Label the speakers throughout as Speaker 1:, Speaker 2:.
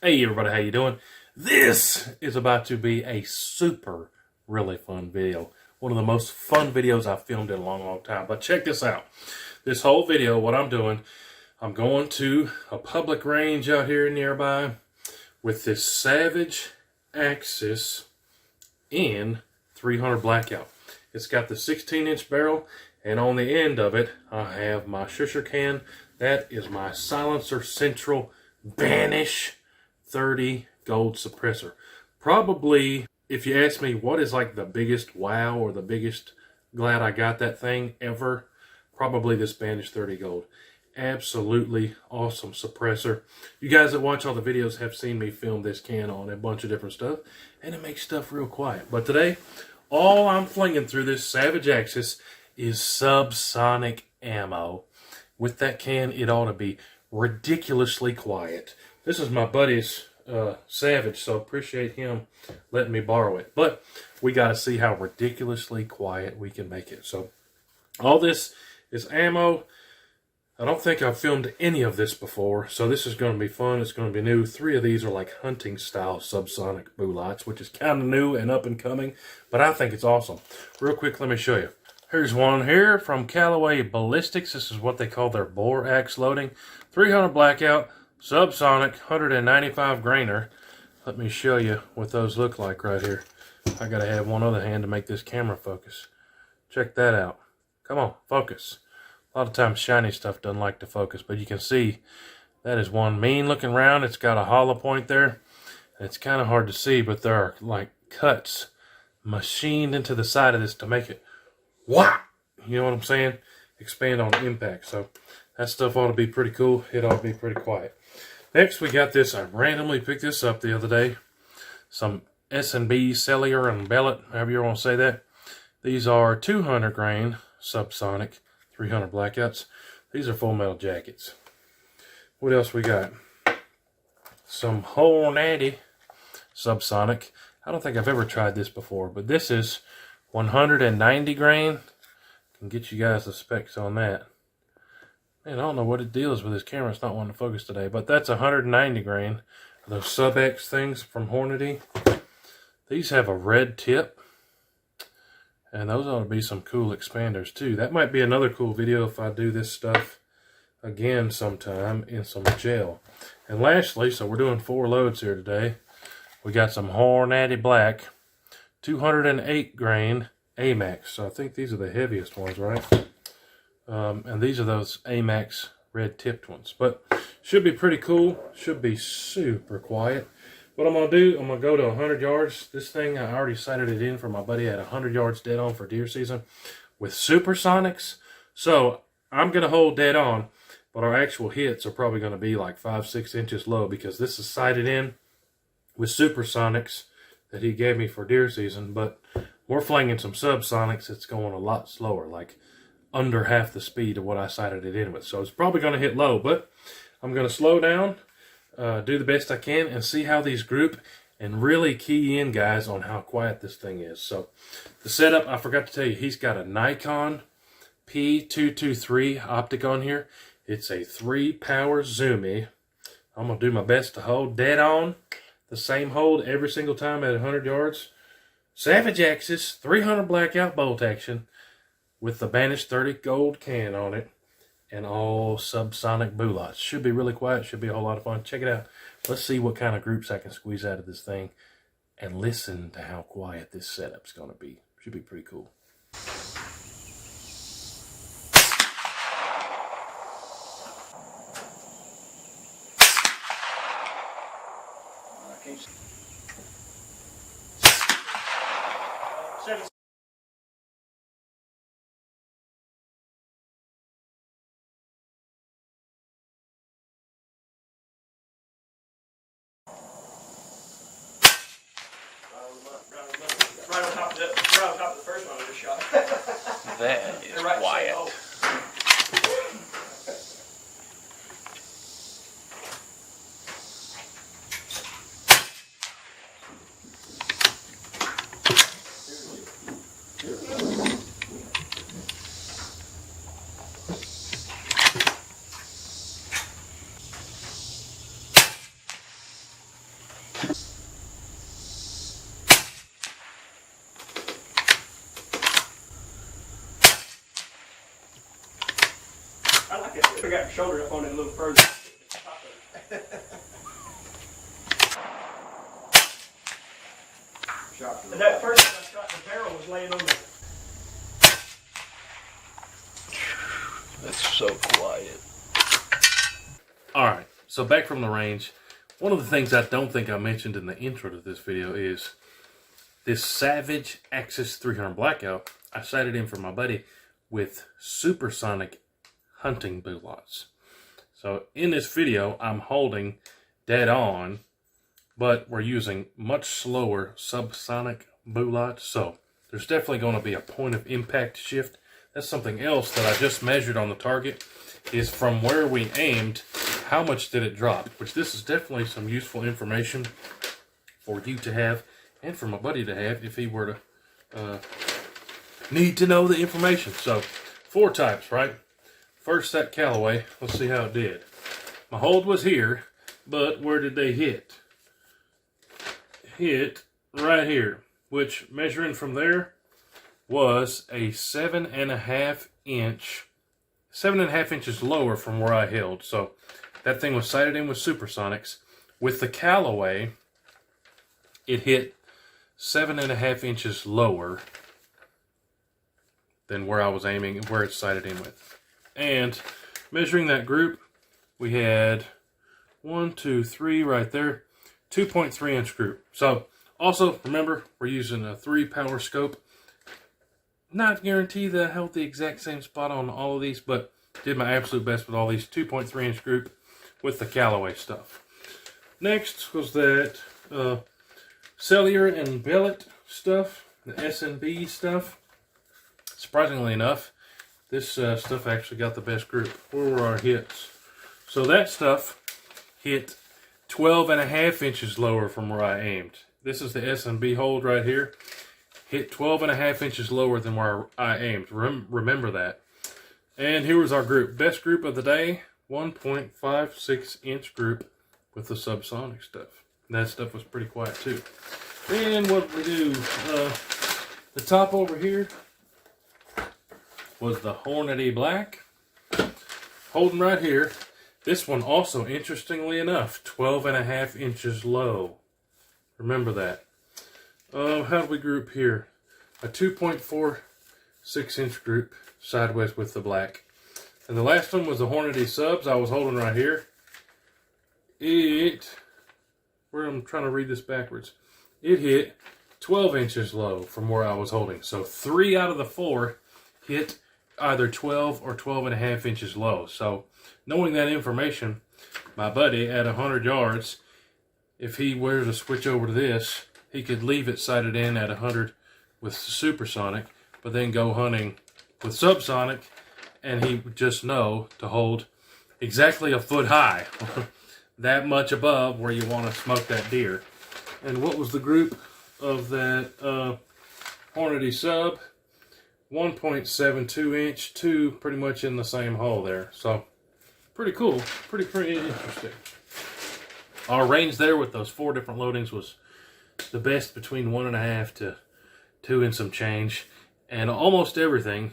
Speaker 1: Hey everybody, how you doing? This is about to be a really fun video. One of the most fun videos I've filmed in a long time. But check this out. This whole video, what I'm doing, I'm going to a public range out here nearby with this Savage Axis in 300 Blackout. It's got the 16-inch barrel, and on the end of it, I have my shusher can. That is my Silencer Central Banish 30 gold suppressor. Probably, if you ask me what is like the biggest wow or the biggest glad I got that thing ever, probably this Banish 30 gold. Absolutely awesome suppressor. You guys that watch all the videos have seen me film this can on a bunch of different stuff, and it makes stuff real quiet. But today, all I'm flinging through this Savage Axis is SubSonic ammo. With that can, it ought to be ridiculously quiet. This is my buddy's Savage, so appreciate him letting me borrow it. But we got to see how ridiculously quiet we can make it. So all this is ammo. I don't think I've filmed any of this before, so this is going to be fun. It's going to be new. 3 of these are like hunting style SubSonic bullets, which is kind of new and up and coming, but I think it's awesome. Real quick, let me show you. Here's one here from Callaway Ballistics. This is what they call their bore axe loading. 300 Blackout, SubSonic, 195 grainer. Let me show you what those look like right here. I gotta have one other hand to make this camera focus. Check that out. Come on, focus. A lot of times shiny stuff doesn't like to focus, but you can see that is one mean looking round. It's got a hollow point there. It's kind of hard to see, but there are like cuts machined into the side of this to make it whop. You know what I'm saying? Expand on impact. So that stuff ought to be pretty cool. It ought to be pretty quiet. Next, we got this. I randomly picked this up the other day. Some S&B Cellular and Bellet, however you want to say that. These are 200 grain SubSonic 300 Blackouts. These are full metal jackets. What else we got? Some Hornady SubSonic. I don't think I've ever tried this before, but this is 190 grain. Can get you guys the specs on that. Man, I don't know what it deals with this camera. It's not wanting to focus today, but that's 190 grain. Those Sub-X things from Hornady. These have a red tip, and those ought to be some cool expanders too. That might be another cool video if I do this stuff again sometime in some gel. And lastly, so we're doing 4 loads here today. We got some Hornady Black, 208 grain AMAX. So I think these are the heaviest ones, right? And these are those AMAX red tipped ones. But should be pretty cool. Should be super quiet. What I'm going to do, I'm going to go to 100 yards. This thing, I already sighted it in for my buddy at 100 yards dead on for deer season with supersonics. So I'm going to hold dead on, but our actual hits are probably going to be like 5-6 inches low because this is sighted in with supersonics that he gave me for deer season. But we're flinging some SubSonics. It's going a lot slower, like under half the speed of what I sighted it in with. So it's probably going to hit low, but I'm going to slow down, do the best I can, and see how these group, and really key in, guys, on how quiet this thing is. So the setup, I forgot to tell you, he's got a Nikon P223 optic on here. It's a 3-power zoomy. I'm going to do my best to hold dead on, the same hold every single time at 100 yards. Savage Axis, 300 Blackout bolt action with the Banish 30 gold can on it, and all SubSonic bullets. Should be really quiet. Should be a whole lot of fun. Check it out. Let's see what kind of groups I can squeeze out of this thing, and listen to how quiet this setup's going to be. Should be pretty cool.
Speaker 2: Right on top of the first one I just shot.
Speaker 3: That is
Speaker 2: right
Speaker 3: quiet.
Speaker 2: I like it. I got your shoulder up on it a little further. And that first time I shot, the barrel was laying on the.
Speaker 3: That's so quiet.
Speaker 1: Alright, so back from the range. One of the things I don't think I mentioned in the intro to this video is this Savage Axis 300 Blackout. I sighted in for my buddy with supersonic hunting bullets. So in this video, I'm holding dead on, but we're using much slower subsonic bullets. So there's definitely going to be a point of impact shift. That's something else that I just measured on the target, is from where we aimed, how much did it drop? Which this is definitely some useful information for you to have, and for my buddy to have if he were to need to know the information. So 4 types, right? First, that Callaway. Let's see how it did. My hold was here, but where did they hit? Hit right here, which measuring from there was a 7.5 inches lower from where I held. So that thing was sighted in with supersonics. With the Callaway, it hit 7.5 inches lower than where I was aiming and where it's sighted in with. And measuring that group, we had 1, 2, 3 right there, 2.3 inch group. So also remember, we're using a 3 power scope. Not guarantee that I held the exact same spot on all of these, but did my absolute best with all these. 2.3 inch group with the Callaway stuff. Next was that Cellular and Bellet stuff, the S&B stuff. Surprisingly enough, this stuff actually got the best group. Where were our hits? So that stuff hit 12.5 inches lower from where I aimed. This is the S&B hold right here. Hit 12.5 inches lower than where I aimed. Remember that. And here was our group. Best group of the day, 1.56 inch group with the subsonic stuff. And that stuff was pretty quiet too. Then what did we do? The top over here was the Hornady Black. Holding right here. This one also, interestingly enough, 12.5 inches low. Remember that. How did we group here? A 2.46 inch group sideways with the black. And the last one was the Hornady Subs I was holding right here. I'm trying to read this backwards. It hit 12 inches low from where I was holding. So 3 out of the 4 hit either 12 or 12.5 inches low. So knowing that information, my buddy at 100 yards, if he were to switch over to this, he could leave it sighted in at 100 with supersonic, but then go hunting with subsonic, and he would just know to hold exactly a foot high, that much above where you want to smoke that deer. And what was the group of that Hornady Sub? 1.72 inch, 2 pretty much in the same hole there. So pretty cool, pretty interesting. Our range there with those 4 different loadings was the best between 1.5 to 2 and some change, and almost everything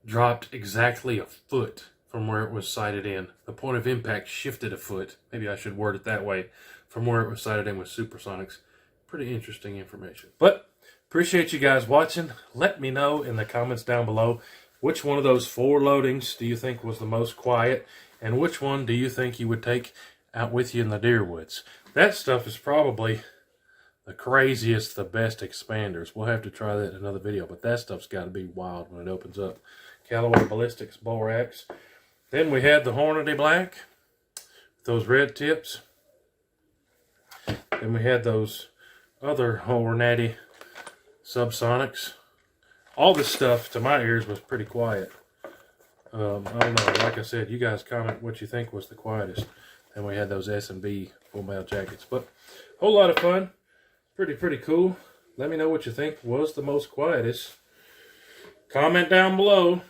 Speaker 1: dropped exactly a foot from where it was sighted in. The point of impact shifted a foot. Maybe I should word it that way, from where it was sighted in with supersonics. Pretty interesting information. But appreciate you guys watching. Let me know in the comments down below which one of those 4 loadings do you think was the most quiet, and which one do you think you would take out with you in the deer woods. That stuff is probably the craziest, the best expanders. We'll have to try that in another video, but that stuff's got to be wild when it opens up. Callaway Ballistics Borax. Then we had the Hornady Black, those red tips. Then we had those other Hornady Subsonics. All this stuff, to my ears, was pretty quiet. I don't know. Like I said, you guys comment what you think was the quietest. And we had those S&B full mail jackets. But a whole lot of fun. Pretty cool. Let me know what you think was the most quietest. Comment down below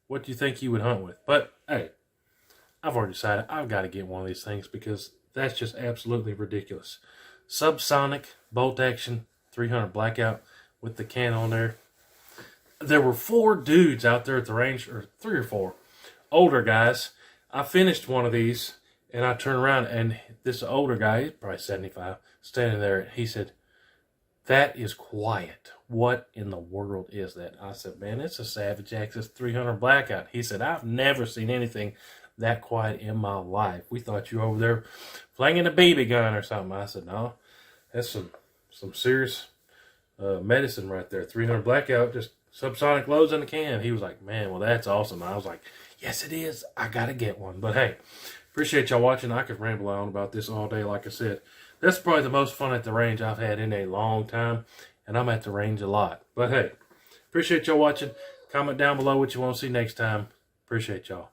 Speaker 1: what you think you would hunt with. But hey, I've already decided I've got to get one of these things because That's just absolutely ridiculous. SubSonic bolt action 300 blackout with the can on there. There were 4 dudes out there at the range, or 3 or 4 older guys. I finished one of these and I turned around and this older guy, he's probably 75, standing there. He said, "That is quiet. What in the world is that?" I said, "Man, it's a Savage Access 300 blackout." He said, "I've never seen anything that quiet in my life. We thought you were over there flinging a BB gun or something." I said, "No, that's some serious medicine right there. 300 blackout, just SubSonic loads in the can." He was like, "Man, well, that's awesome." I was like, "Yes, it is. I got to get one." But hey, appreciate y'all watching. I could ramble on about this all day, like I said. That's probably the most fun at the range I've had in a long time, and I'm at the range a lot. But hey, appreciate y'all watching. Comment down below what you want to see next time. Appreciate y'all.